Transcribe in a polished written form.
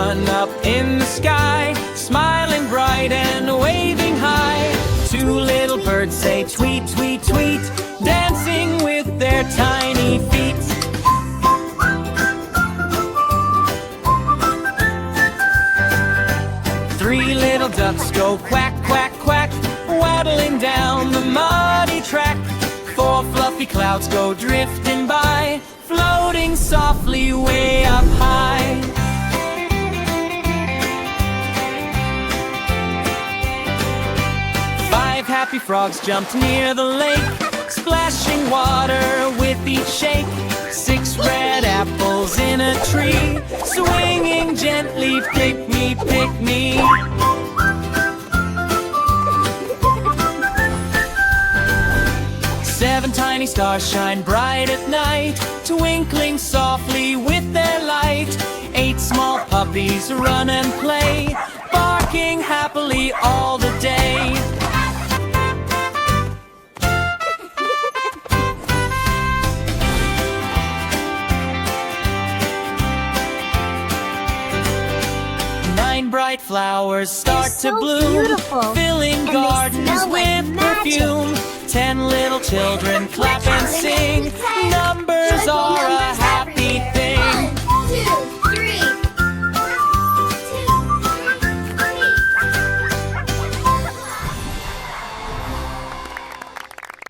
one up in the sky, smiling bright and waving high. Two little birds say tweet, tweet, tweet, dancing with their tiny feet. Three little ducks go quack, quack, quack, waddling down the muddy track. Four fluffy clouds go drifting by, floating softly way up high. Five happy frogs jumped near the lake, splashing water with each shake. Six red apples in a tree, swinging gently, pick me, pick me. Seven tiny stars shine bright at night, twinkling softly with their light. Eight small puppies run and play, barking happily all the day. Nine bright flowers start to bloom, beautiful. filling And gardens with perfume. 10 little children clap and sing, numbers are